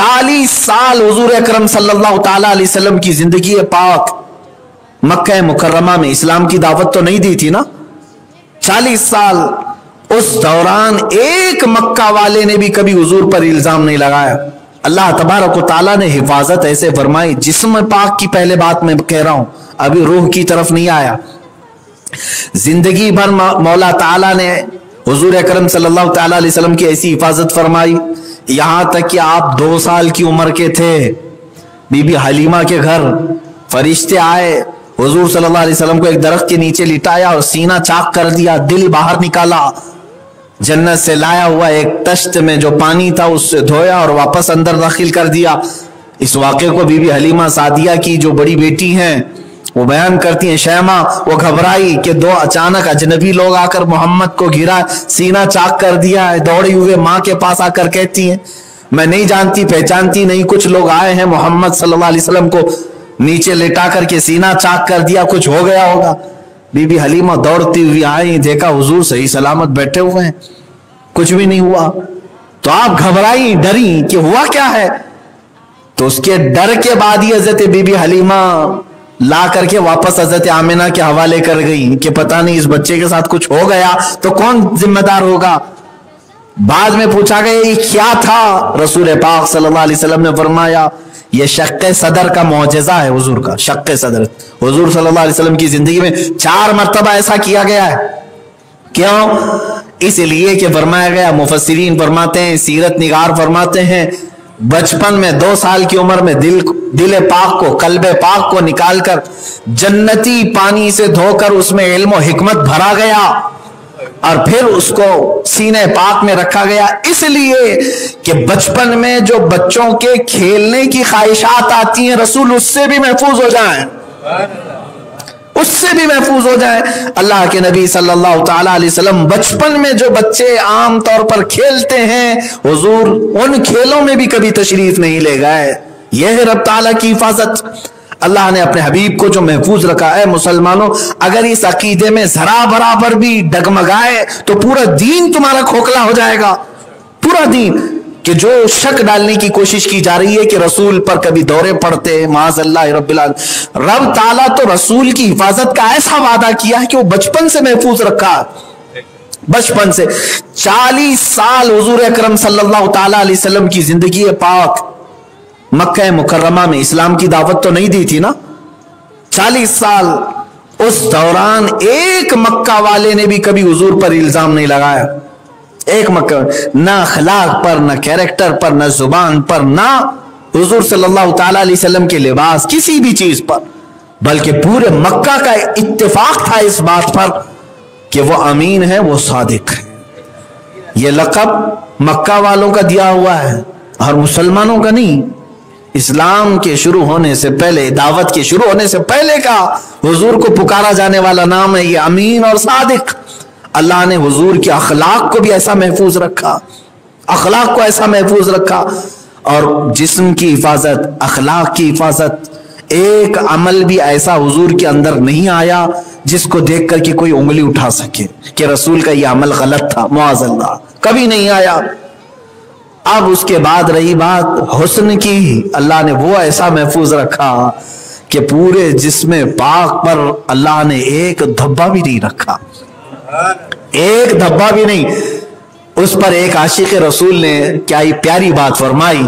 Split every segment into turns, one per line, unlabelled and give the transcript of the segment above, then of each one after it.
40 سال حضور اکرم صلی اللہ تعالی علیہ وسلم کی زندگی پاک مکہ مکرمہ میں اسلام کی دعوت تو نہیں دی تھی نا. 40 سال اس دوران ایک مکہ والے نے بھی کبھی حضور پر الزام نہیں لگایا. اللہ تبارک و تعالیٰ نے حفاظت ایسے فرمائی. جسم پاک کی پہلے بات میں کہہ رہا ہوں, ابھی روح کی طرف نہیں آیا. زندگی بھر مولا تعالیٰ نے حضور اکرم صلی اللہ تعالیٰ علیہ وسلم کی ایسی حفاظت فرمائی, یہاں تک کہ آپ 2 سال کی عمر کے تھے, بی بی حلیمہ کے گھر فرشتے آئے, حضور صلی اللہ علیہ وسلم کو ایک درخت کے نیچے لٹایا اور سینہ چاک کر دیا, دل باہر نکالا, جنت سے لایا ہوا ایک تشت میں جو پانی تھا اس سے دھویا اور واپس اندر داخل کر دیا. اس واقعے کو بی بی حلیمہ سعدیہ کی جو بڑی بیٹی ہیں وہ بیان کرتی ہیں, شیمہ وہ گھبرائی کہ 2 اچانک اجنبی لوگ آ کر محمد کو گھیرا, سینہ چاک کر دیا ہے. دوڑی ہوئے ماں کے پاس آ کر کہتی ہیں میں نہیں جانتی پہچانتی نہیں, کچھ لوگ آئے ہیں محمد صلی اللہ علیہ وسلم کو نیچے لٹا کر کے سینہ چاک کر دیا, کچھ ہو گیا ہوگا. بی بی حلیمہ دوڑتی ہوئی آئی, دیکھا حضور صحیح سلامت بیٹھے ہوئے ہیں, کچھ بھی نہیں ہوا. تو آپ گھبرائی, ڈری کہ ہوا کیا ہے. تو اس کے ڈر کے بعد ہی حضرت بی بی حلیمہ لا کر کے واپس حضرت آمنہ کے حوالے کر گئی کہ پتہ نہیں اس بچے کے ساتھ کچھ ہو گیا تو کون ذمہ دار ہوگا. بعد میں پوچھا گیا یہ کیا تھا, رسول پاک صلی اللہ علیہ وسلم نے فرمایا یہ شق صدر کا معجزہ ہے. حضور کا شق صدر, حضور صلی اللہ علیہ وسلم کی زندگی میں 4 مرتبہ ایسا کیا گیا ہے. کیوں؟ اس لیے کہ فرمایا گیا, مفسرین فرماتے ہیں, سیرت نگار فرماتے ہیں, بچپن میں 2 سال کی عمر میں دل پاک کو, قلب پاک کو نکال کر جنتی پانی سے دھو کر اس میں علم و حکمت بھرا گیا اور پھر اس کو سینے پاک میں رکھا گیا, اس لیے کہ بچپن میں جو بچوں کے کھیلنے کی خواہشات آتی ہیں رسول اس سے بھی محفوظ ہو جائیں, اس سے بھی محفوظ ہو جائیں. اللہ کے نبی صلی اللہ تعالی علیہ وسلم بچپن میں جو بچے عام طور پر کھیلتے ہیں حضور ان کھیلوں میں بھی کبھی تشریف نہیں لے گئے. یہ ہے رب تعالیٰ کی حفاظت. اللہ نے اپنے حبیب کو جو محفوظ رکھا ہے. مسلمانوں اگر اس عقیدے میں ذرا برابر بھی ڈگمگائے تو پورا دین تمہارا کھوکھلا ہو جائے گا, پورا دین. کہ جو شک ڈالنے کی کوشش کی جا رہی ہے کہ رسول پر کبھی دورے پڑتے, معاذ اللہ رب العالمین. رب تعالیٰ تو رسول کی حفاظت کا ایسا وعدہ کیا ہے کہ وہ بچپن سے محفوظ رکھا, بچپن سے. 40 سال حضور اکرم صلی اللہ تعالی علیہ وسلم کی زندگی پاک مکہ مکرمہ میں اسلام کی دعوت تو نہیں دی تھی نا. 40 سال اس دوران ایک مکہ والے نے بھی کبھی حضور پر الزام نہیں لگایا. ایک مکہ, نہ اخلاق پر, نہ کیریکٹر پر, نہ زبان پر, نہ حضور صلی اللہ تعالی علیہ وسلم کے لباس, کسی بھی چیز پر, بلکہ پورے مکہ کا اتفاق تھا اس بات پر کہ وہ امین ہے, وہ صادق ہے. یہ لقب مکہ والوں کا دیا ہوا ہے اور مسلمانوں کا نہیں. اسلام کے شروع ہونے سے پہلے, دعوت کے شروع ہونے سے پہلے کا حضور کو پکارا جانے والا نام ہے یہ امین اور صادق. اللہ نے حضور کے اخلاق کو بھی ایسا محفوظ رکھا, اخلاق کو ایسا محفوظ رکھا. اور جسم کی حفاظت, اخلاق کی حفاظت, ایک عمل بھی ایسا حضور کے اندر نہیں آیا جس کو دیکھ کر کے کوئی انگلی اٹھا سکے کہ رسول کا یہ عمل غلط تھا, معاذ اللہ, کبھی نہیں آیا. اب اس کے بعد رہی بات حسن کی, اللہ نے وہ ایسا محفوظ رکھا کہ پورے جسم پاک پر اللہ نے ایک دھبا بھی نہیں رکھا, ایک دھبا بھی نہیں. اس پر ایک عاشق رسول نے کیا ہی پیاری بات فرمائی,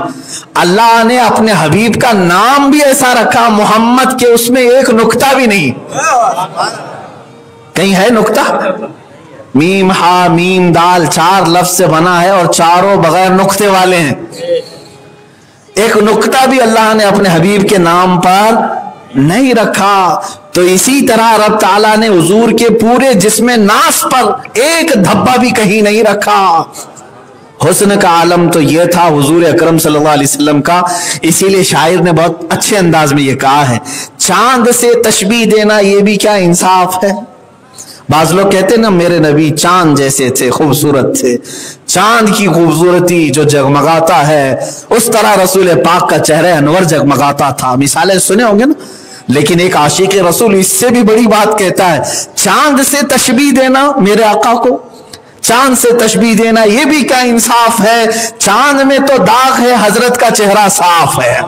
اللہ نے اپنے حبیب کا نام بھی ایسا رکھا محمد کہ اس میں ایک نقطہ بھی نہیں. کہیں ہے نقطہ؟ میم ہا میم دال 4 لفظ سے بنا ہے اور چاروں بغیر نقطے والے ہیں. ایک نقطہ بھی اللہ نے اپنے حبیب کے نام پر نہیں رکھا. تو اسی طرح رب تعالیٰ نے حضور کے پورے جسم ناس پر ایک دھبا بھی کہیں نہیں رکھا. حسن کا عالم تو یہ تھا حضور اکرم صلی اللہ علیہ وسلم کا. اسی لیے شاعر نے بہت اچھے انداز میں یہ کہا ہے, چاند سے تشبیہ دینا یہ بھی کیا انصاف ہے. بعض لوگ کہتے ہیں نا میرے نبی چاند جیسے تھے, خوبصورت تھے, چاند کی خوبصورتی جو جگمگاتا ہے اس طرح رسول پاک کا چہرہ انور جگمگاتا تھا. مثالیں سنے ہوں گے نا, لیکن ایک عاشق رسول اس سے بھی بڑی بات کہتا ہے, چاند سے تشبیہ دینا میرے آقا کو, चांद से तशबीह देना ये भी क्या इंसाफ है? चांद में तो दाग है, हजरत का चेहरा साफ है।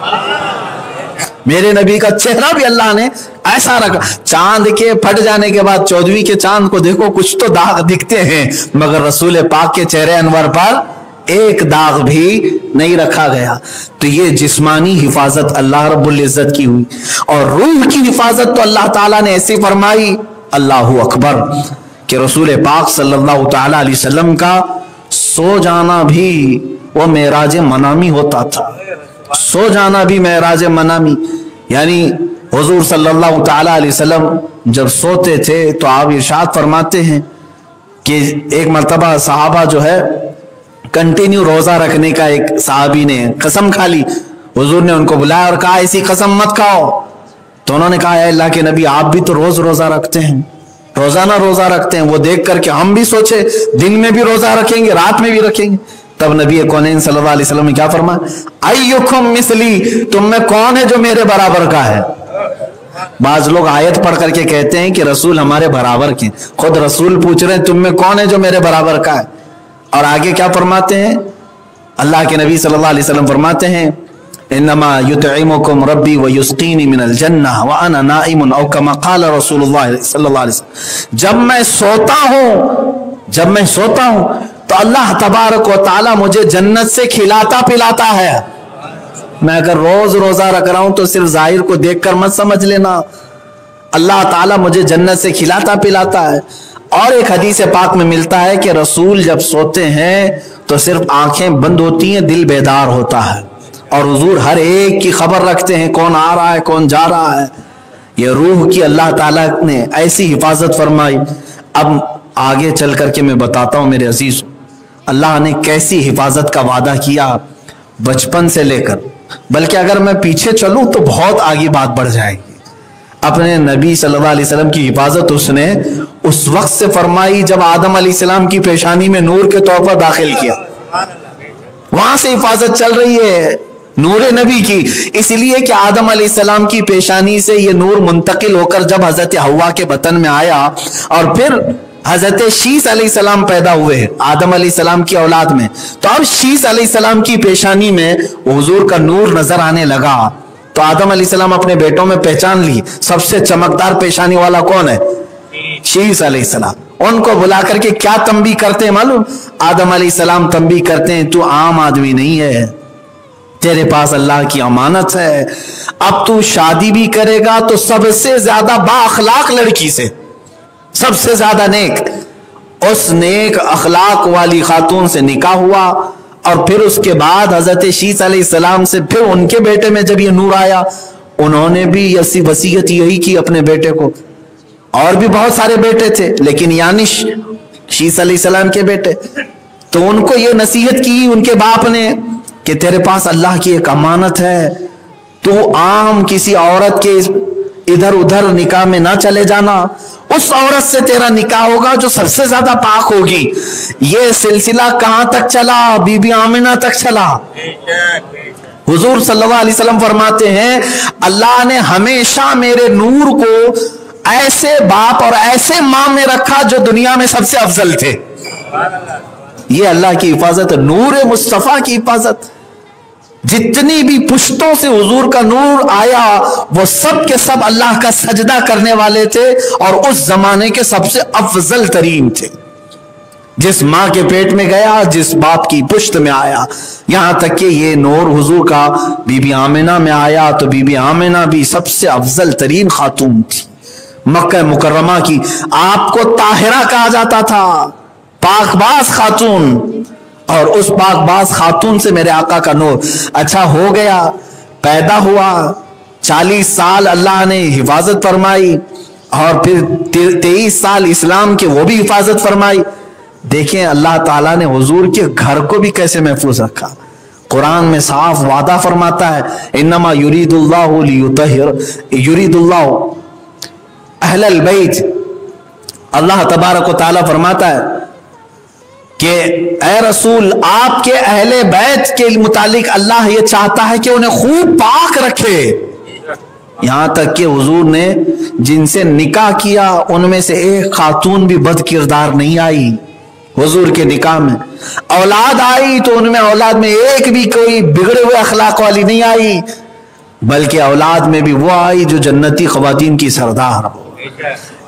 मेरे नबी का चेहरा भी अल्लाह ने ऐसा रखा। चांद के फट जाने के बाद 14वीं के चांद को देखो, कुछ तो दाग दिखते हैं, मगर रसूल पाक के चेहरे अनवर पर एक दाग भी नहीं रखा गया। तो ये जिस्मानी हिफाजत अल्लाह रब्बुल इज्जत की हुई, और रूह की हिफाजत तो अल्लाह ताला ने ऐसी फरमाई, अल्लाहु अकबर, कि रसूल पाक सल्लल्लाहु ताला अलैहि वसल्लम का सो जाना भी वो मेराज मनामी होता था। सो जाना भी मेराज मनामी, यानी हुजूर सल्लल्लाहु ताला अलैहि वसल्लम जब सोते थे तो आप इरशाद फरमाते हैं कि एक मर्तबा सहाबा जो है कंटिन्यू रोजा रखने का, एक सहाबी ने कसम खा ली। हुजूर ने उनको बुलाया और कहा ऐसी कसम मत खाओ। तो उन्होंने कहा अल्लाह के नबी, आप भी तो रोज रोजा रखते हैं, रोजाना रोजा रखते हैं। वो देख करके हम भी सोचे दिन में भी रोजा रखेंगे, रात में भी रखेंगे। तब नबी कौनैन सल्लल्लाहु अलैहि वसल्लम ने क्या फरमाया, अय्युकुम मिसली, तुम में कौन है जो मेरे बराबर का है? बाज लोग आयत पढ़ करके कहते हैं कि रसूल हमारे बराबर के, खुद रसूल पूछ रहे हैं तुम में कौन है जो मेरे बराबर का है? और आगे क्या फरमाते हैं? अल्लाह के नबी सल्लल्लाहु अलैहि वसल्लम फरमाते हैं, इन्नमा युतइमुकुम रब्बी व युस्कीनी मिनल जन्नह व अना नाइमुन औ कमा क़ाल रसूलुल्लाह सल्लल्लाहु अलैहि वसल्लम। जब मैं सोता हूं तो अल्लाह तबारक व तआला मुझे जन्नत से खिलाता पिलाता है। मैं अगर रोज रोजा रख रहा हूं तो सिर्फ जाहिर को देखकर मत समझ लेना, अल्लाह ताला मुझे जन्नत से खिलाता पिलाता है। और एक हदीस पाक में मिलता है कि रसूल जब सोते हैं तो सिर्फ आंखें बंद होती हैं, दिल बेदार होता है, और हुजूर हर एक की खबर रखते हैं, कौन आ रहा है कौन जा रहा है। ये रूह की अल्लाह ताला ने ऐसी हिफाजत फरमाई। अब आगे चल करके मैं बताता हूं मेरे अजीज, अल्लाह ने कैसी हिफाजत का वादा किया बचपन से लेकर, बल्कि अगर मैं पीछे चलूं तो बहुत आगे बात बढ़ जाएगी। अपने नबी सल्लल्लाहु अलैहि वसल्लम की हिफाजत उसने उस वक्त से फरमाई जब आदम अलैहिस्सलाम की पेशानी में नूर के तौर पर दाखिल किया, वहां से हिफाजत चल रही है नूर नबी की। इसलिए कि आदम अलैहिस्सलाम की पेशानी से ये नूर मुंतकिल होकर जब हजरत हव्वा के बतन में आया और फिर हजरत शीस अलैहिस्सलाम पैदा हुए आदम अलैहिस्सलाम की औलाद में, तो अब शीस अलैहिस्सलाम की पेशानी में हुजूर का नूर नजर आने लगा। तो आदम अलैहिस्सलाम अपने बेटों में पहचान ली, सबसे चमकदार पेशानी वाला कौन है? शीस अलैहिस्सलाम। उनको बुला करके क्या तंबीह करते हैं मालूम? आदम अलैहिस्सलाम तंबीह करते हैं, तू आम आदमी नहीं है, तेरे पास अल्लाह की अमानत है। अब तू शादी भी करेगा तो सबसे ज्यादा बाअखलाक लड़की से, सबसे ज्यादा नेक, उस नेक अखलाक वाली खातून से निकाह हुआ। और फिर उसके बाद हजरत शीस अलैहिस्सलाम से फिर उनके बेटे में जब ये नूर आया, उन्होंने भी ऐसी वसीयत यही की अपने बेटे को। और भी बहुत सारे बेटे थे, लेकिन यानी शीस अलैहिस्सलाम के बेटे, तो उनको ये नसीहत की उनके बाप ने कि तेरे पास अल्लाह की एक अमानत है, तू आम किसी औरत के इधर उधर निकाह में ना चले जाना, उस औरत से तेरा निकाह होगा जो सबसे ज्यादा पाक होगी। ये सिलसिला कहां तक चला? बीबी आमिना तक चला। हुजूर सल्लल्लाहु अलैहि वसल्लम फरमाते हैं, अल्लाह ने हमेशा मेरे नूर को ऐसे बाप और ऐसे मां में रखा जो दुनिया में सबसे अफजल थे। ये अल्लाह की हिफाजत, नूर मुस्तफा की हिफाजत। जितनी भी पुश्तों से हुजूर का नूर आया वो सब के सब अल्लाह का सजदा करने वाले थे और उस जमाने के सबसे अफजल तरीन थे। जिस माँ के पेट में गया, जिस बाप की पुश्त में आया, यहां तक कि ये नूर हुजूर का बीबी आमिना में आया तो बीबी आमिना भी सबसे अफजल तरीन खातून थी मक्का मुकर्रमा की। आपको ताहिरा कहा जाता था, पाकबाज खातून, और उस पाकबाज खातून से मेरे आका का नूर। अच्छा हो गया, पैदा हुआ, 40 साल अल्लाह ने हिफाजत फरमाई और फिर 23 साल इस्लाम के वो भी हिफाजत फरमाई। देखें अल्लाह ताला ने हुजूर के घर को भी कैसे महफूज रखा। कुरान में साफ वादा फरमाता है, इन्नमा युरीदुल्लाहु युरीदुल्लाहु अहलल बैत। अल्लाह तबारक व तआला फरमाता है कि ऐ रसूल, आपके अहले बैत के मुतालिक अल्लाह ये चाहता है कि उन्हें खूब पाक रखे। यहां तक कि हुजूर ने जिनसे निकाह किया उनमें से एक खातून भी बद किरदार नहीं आई, हुजूर के निकाह में। औलाद आई तो उनमें औलाद में एक भी कोई बिगड़े हुए अखलाक वाली नहीं आई, बल्कि औलाद में भी वो आई जो जन्नती ख्वातीन की सरदार हो,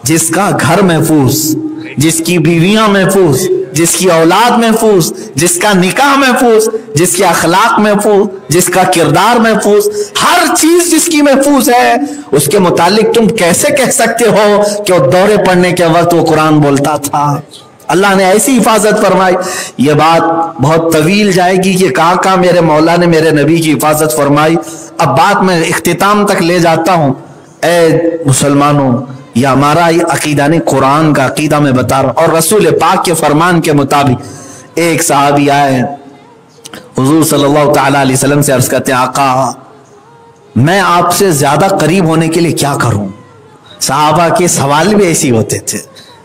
जिसका घर महफूज, जिसकी बीवियां महफूज, जिसकी औलाद महफूज, जिसका निकाह महफूज, जिसके अखलाक महफूज, जिसका किरदार महफूज, हर चीज जिसकी महफूज है, उसके मुतालिक तुम कैसे कह सकते हो कि वो दौरे पढ़ने के वक्त वो कुरान बोलता था। अल्लाह ने ऐसी हिफाजत फरमाई। ये बात बहुत तवील जाएगी कि कहाँ मेरे मौला ने मेरे नबी की हिफाजत फरमाई। अब बात मैं इख्तिताम तक ले जाता हूँ। ए मुसलमानों, यह हमारा अकीदा नहीं, कुरान का अकीदा मैं बता रहा हूँ। और रसूल पाक के फरमान के मुताबिक एक सहाबी आए, हुजूर सल्लल्लाहु तआला अलैहि वसल्लम से अर्ज करते हैं, आका मैं आपसे ज्यादा करीब होने के लिए क्या करूं? सहाबा के सवाल भी ऐसे होते थे,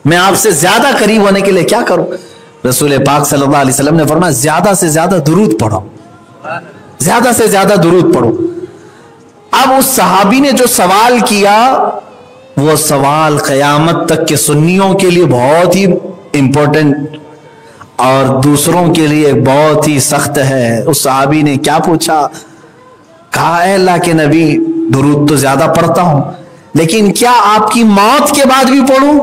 मैं आपसे ज्यादा करीब होने के लिए क्या करूं? रसूल पाक सल्लल्लाहु अलैहि वसल्लम ने फरमाया, ज्यादा से ज्यादा दुरूद पढ़ो, ज्यादा से ज्यादा दुरूद पढ़ो। अब उस सहाबी ने जो सवाल किया, वो सवाल क़यामत तक के सुन्नियों के लिए बहुत ही इंपॉर्टेंट और दूसरों के लिए बहुत ही सख्त है। उस सहाबी ने क्या पूछा? कहा, अल्लाह के नबी, दुरूद तो ज्यादा पढ़ता हूं, लेकिन क्या आपकी मौत के बाद भी पढ़ूं?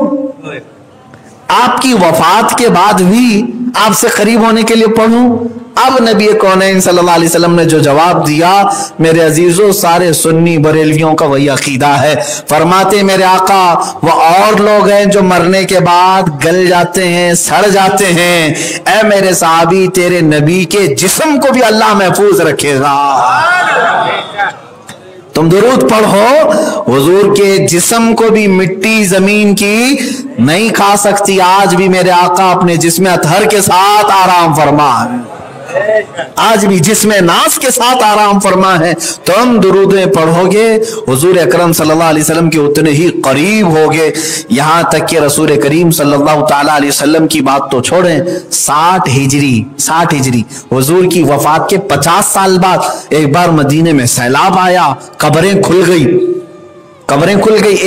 आपकी वफात के बाद भी आपसे करीब होने के लिए पढ़ूं? अब नबी कौनैन सल्लल्लाहु अलैहि वसल्लम ने जो जवाब दिया, मेरे अजीजों, सारे सुन्नी बरेलवियों का वही अकीदा है। फरमाते मेरे आका, वो और लोग हैं जो मरने के बाद गल जाते हैं, सड़ जाते हैं। ऐ मेरे साहबी, तेरे नबी के जिस्म को भी अल्लाह महफूज रखेगा। तुम दुरूद पढ़ो, हुजूर के जिस्म को भी मिट्टी जमीन की नहीं खा सकती। आज भी मेरे आका अपने जिस्म अतहर के साथ आराम फरमा है, आज भी जिसमें नास के साथ आराम फरमा है। तुम दुरूदें पढ़ोगे, हुजूर अकरम सल्लल्लाहु अलैहि वसल्लम के उतने ही करीब होगे। यहां तक कि रसूल करीम सल्लल्लाहु ताला अलैहि वसल्लम की बात तो छोड़ें, 60 हिजरी हुजूर की वफात के 50 साल बाद एक बार मदीने में सैलाब आया, कब्रें खुल गई।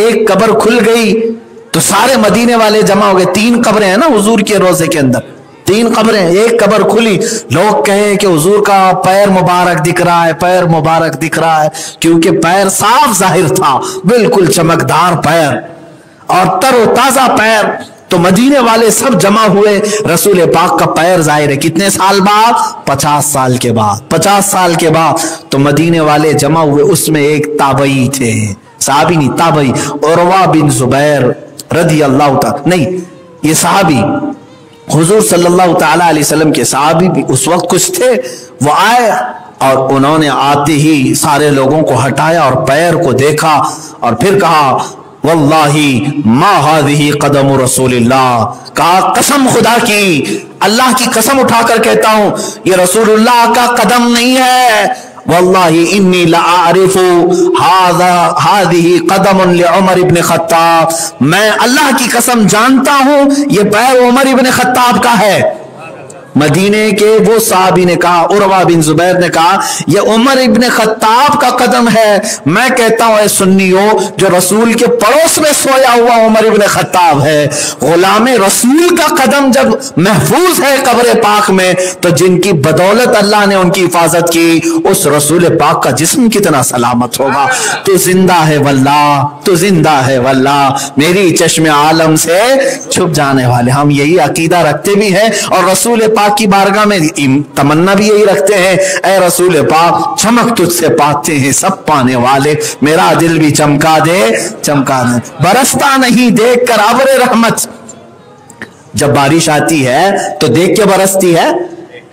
एक कब्र खुल गई तो सारे मदीने वाले जमा हो गए। 3 कब्रें हैं ना हुजूर के रोजे के अंदर, 3 कब्रें, एक कब्र खुली। लोग कहे कि हुजूर का पैर मुबारक दिख रहा है, पैर मुबारक दिख रहा है, क्योंकि पैर साफ जाहिर था, बिल्कुल चमकदार पैर और तरोताजा पैर। तो मदीने वाले सब जमा हुए, रसूल पाक का पैर जाहिर है। कितने साल बाद? 50 साल के बाद। 50 साल के बाद तो मदीने वाले जमा हुए, उसमें एक ताबई थे, साहबी नहीं, ताबई, उरवा बिन जुबैर रदी अल्लाह तआला, नहीं ये साहबी हुजूर सल्लल्लाहु ताला अलैहि वसल्लम के साहबी भी उस वक्त कुछ थे। वो आए और उन्होंने आते ही सारे लोगों को हटाया और पैर को देखा और फिर कहा, वल्लाही मा हाज़िही क़दम रसूलिल्लाह। कहा, कसम खुदा की, अल्लाह की कसम उठाकर कहता हूं, ये रसूलुल्लाह का कदम नहीं है। वल्लाही इन्नी लाआरिफु हाज़िही क़दमुन लिउमर इब्न ख़त्ताब। मैं अल्लाह की कसम जानता हूं, ये पैर उमर इब्न ख़त्ताब का है। मदीने के वो साहबी ने कहा, उरवा बिन जुबैर ने कहा, ये उमर इब्न खत्ताब का कदम है। मैं कहता हूं, सुन्नियों, जो रसूल के पड़ोस में सोया हुआ उमर इब्न खत्ताब है, गुलाम रसूल का कदम जब महफूज है कब्र पाक में, तो जिनकी बदौलत अल्लाह ने उनकी हिफाजत की, उस रसूल पाक का जिस्म कितना सलामत होगा। तो जिंदा है वल्लाह, तो जिंदा है वल्लाह, मेरी चश्मे आलम से छुप जाने वाले। हम यही अकीदा रखते भी हैं और रसूल पाक की बारगाह में तमन्ना भी यही रखते हैं, ऐ रसूल पाक, चमक तुझसे पाते हैं सब पाने वाले, मेरा दिल भी चमका दे, चमका दे। बरसता नहीं देख कर अब्र रहमत, जब बारिश आती है तो देख के बरसती है,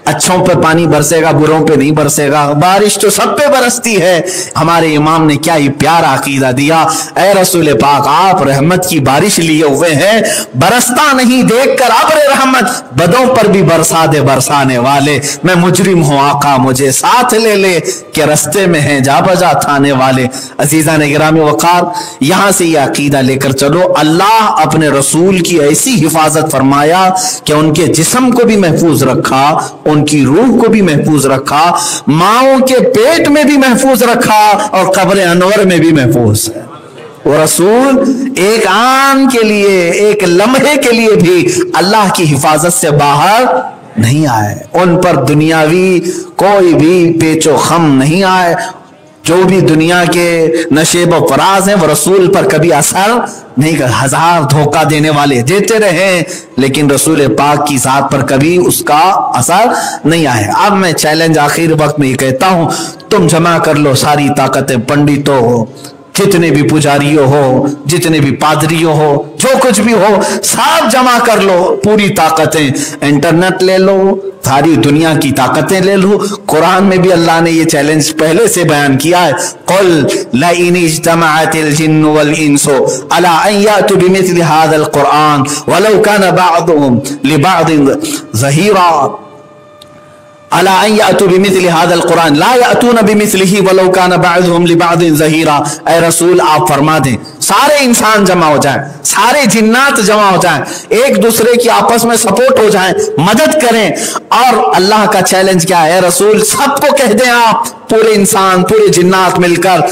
अच्छों पे पानी बरसेगा, बुरों पे नहीं बरसेगा। बारिश तो सब पे बरसती है। हमारे इमाम ने क्या ही प्यारा अकीदा दिया, ऐ रसूल पाक, आप रहमत की बारिश लिए हुए हैं, बरसता नहीं देखकर अब्र रहमत, बदों पर भी बरसा दे बरसाने वाले। मैं मुजरिम हूं आका, मुझे साथ ले ले, के रस्ते में है जा बजा थाने वाले। अजीजा ने गिरामी वकार, यहां से यह अकीदा लेकर चलो, अल्लाह अपने रसूल की ऐसी हिफाजत फरमाया कि उनके जिस्म को भी महफूज रखा, उनकी रूह को भी महफूज रखा, माओं के पेट में भी महफूज रखा और कब्र अनवर में भी महफूज है। वो रसूल एक आन के लिए, एक लम्हे के लिए भी अल्लाह की हिफाजत से बाहर नहीं आए। उन पर दुनियावी कोई भी पेचो खम नहीं आए। जो भी दुनिया के नशेब व फराज हैं वो रसूल पर कभी असर नहीं कर। हजार धोखा देने वाले देते रहे, लेकिन रसूल पाक की जात पर कभी उसका असर नहीं आया। अब मैं चैलेंज आखिर वक्त में ये कहता हूं, तुम जमा कर लो सारी ताकतें, पंडितों हो, जितने भी पुजारियों हो, जितने भी पादरियों हो, जो कुछ भी हो, सब जमा कर लो पूरी ताकतें। इंटरनेट ले लो, सारी दुनिया की ताकतें ले लो। कुरान में भी अल्लाह ने ये चैलेंज पहले से बयान किया है, कुल लइन इज्तमाअतिल जिन्नु वल इंसु अला अन यातु बिमिथलि हाज़ल कुरान वलौ कान बअदुहुम लिबअदिन ज़हीरा अला अन यातु बिमिथलि हाज़ल कुरान ला यातून बिमिथलिही वलौ कान बअदुहुम लिबअदिन ज़हीरा। ऐ रसूल आप फरमा दें, सारे इंसान जमा हो जाएं, सारे जिन्नात जमा हो जाएं, एक दूसरे की आपस में सपोर्ट हो जाएं, मदद करें। और अल्लाह का चैलेंज क्या है रसूल, सबको कह दें आप, पूरे इंसान पूरे जिन्नात मिलकर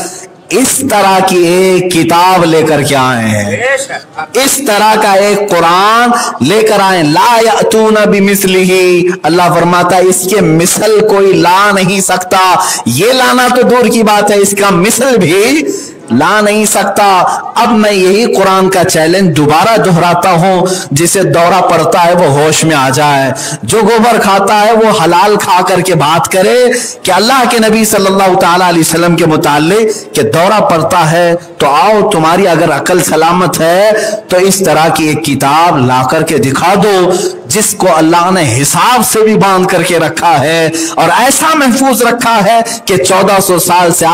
इस तरह की एक किताब लेकर के आए हैं, इस तरह का एक कुरान लेकर आए। ला यातूना बिमिस्लिही, अल्लाह फरमाता है इसके मिसल कोई ला नहीं सकता। ये लाना तो दूर की बात है, इसका मिसल भी ला नहीं सकता। अब मैं यही कुरान का चैलेंज दोबारा दोहराता हूं, जिसे दौरा पड़ता है वो होश में आ जाए, जो गोबर खाता है वो हलाल खा करके बात करे कि अल्लाह के नबी सल्लल्लाहु ताला अलैहि वसल्लम के मुताल्लिक कि दौरा पड़ता है तो आओ, तुम्हारी अगर अकल सलामत है तो इस तरह की एक किताब ला करके दिखा दो, जिसको अल्लाह ने हिसाब से भी बांध करके रखा है और ऐसा महफूज रखा है कि 1400 साल से